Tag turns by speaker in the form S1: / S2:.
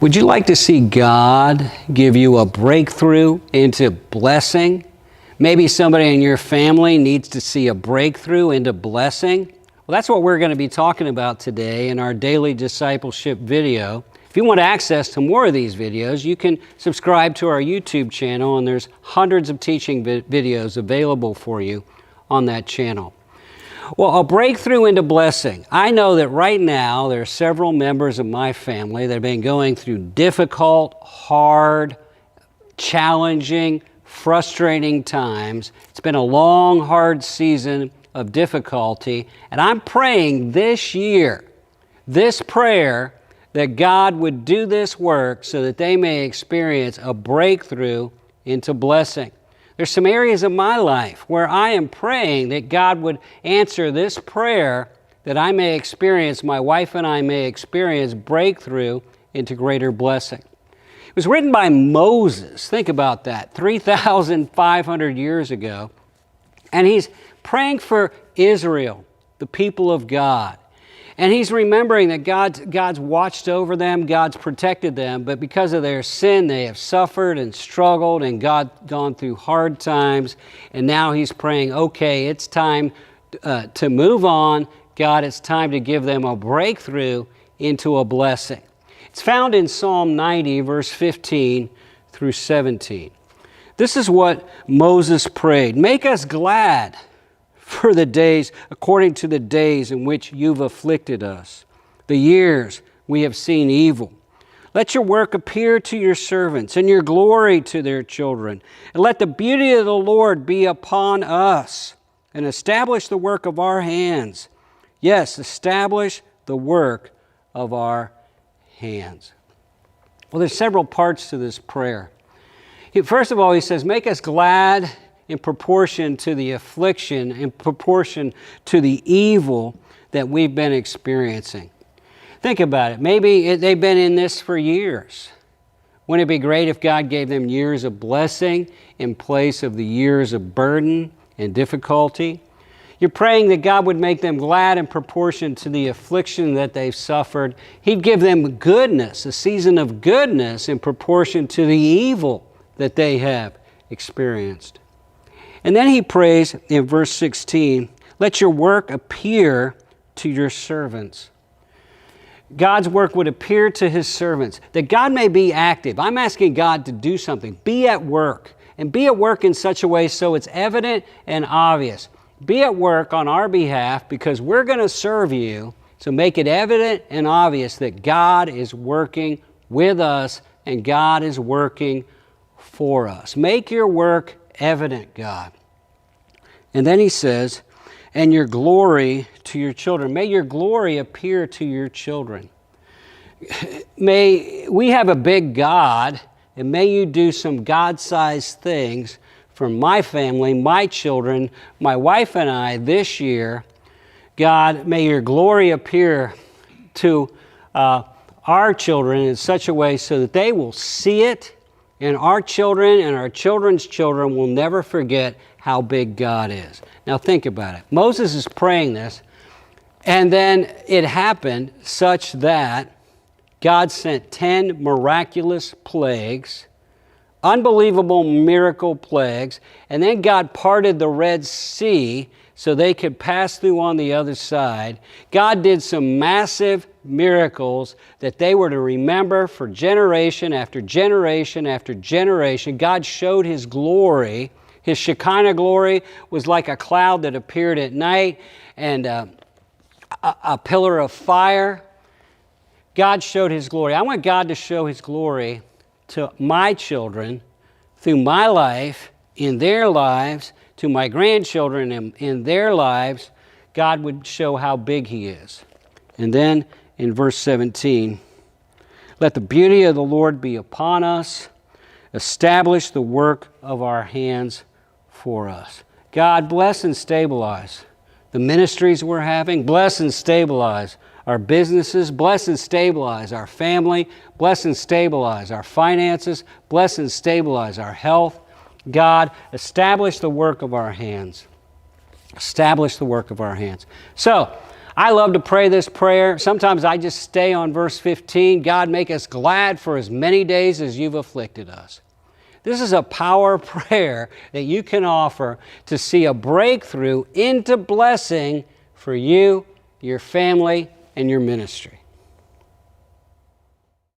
S1: Would you like to see God give you a breakthrough into blessing? Maybe somebody in your family needs to see a breakthrough into blessing. Well, that's what we're going to be talking about today in our daily discipleship video. If you want access to more of these videos, you can subscribe to our YouTube channel, and there's hundreds of teaching videos available for you on that channel. Well, a breakthrough into blessing. I know that right now there are several members of my family that have been going through difficult, hard, challenging, frustrating times. It's been a long, hard season of difficulty, and I'm praying this year, this prayer, that God would do this work so that they may experience a breakthrough into blessing. There's some areas of my life where I am praying that God would answer this prayer, that I may experience, my wife and I may experience breakthrough into greater blessing. It was written by Moses. Think about that, 3,500 years ago. And he's praying for Israel, the people of God. And he's remembering that God's watched over them, God's protected them, but because of their sin, they have suffered and struggled and gone through hard times. And now he's praying, okay, it's time to move on. God, it's time to give them a breakthrough into a blessing. It's found in Psalm 90, verse 15 through 17. This is what Moses prayed. Make us glad for the days, according to the days in which you've afflicted us, the years we have seen evil. Let your work appear to your servants, and your glory to their children. And let the beauty of the Lord be upon us, and establish the work of our hands. Yes, establish the work of our hands. Well, there's several parts to this prayer. First of all, he says, make us glad in proportion to the affliction, in proportion to the evil that we've been experiencing. Think about it. Maybe they've been in this for years. Wouldn't it be great if God gave them years of blessing in place of the years of burden and difficulty? You're praying that God would make them glad in proportion to the affliction that they've suffered. He'd give them goodness, a season of goodness in proportion to the evil that they have experienced. And then he prays in verse 16, let your work appear to your servants. God's work would appear to his servants, that God may be active. I'm asking God to do something. Be at work, and be at work in such a way so it's evident and obvious. Be at work on our behalf because we're going to serve you, so make it evident and obvious that God is working with us and God is working for us. Make your work evident, God. And then he says, and your glory to your children. May your glory appear to your children. May we have a big God, and may you do some God-sized things for my family, my children, my wife and I this year. God, may your glory appear to our children in such a way so that they will see it, and our children and our children's children will never forget how big God is. Now think about it. Moses is praying this, and then it happened such that God sent 10 miraculous plagues, unbelievable miracle plagues, and then God parted the Red Sea so they could pass through on the other side. God did some massive miracles that they were to remember for generation after generation after generation. God showed his glory. His Shekinah glory was like a cloud that appeared at night and a pillar of fire. God showed his glory. I want God to show his glory to my children through my life, in their lives, to my grandchildren in their lives. God would show how big he is. And then in verse 17, let the beauty of the Lord be upon us, establish the work of our hands for us. God, bless and stabilize the ministries we're having. Bless and stabilize our businesses. Bless and stabilize our family. Bless and stabilize our finances. Bless and stabilize our health. God, establish the work of our hands. Establish the work of our hands. So, I love to pray this prayer. Sometimes I just stay on verse 15. God, make us glad for as many days as you've afflicted us. This is a power prayer that you can offer to see a breakthrough into blessing for you, your family, and your ministry.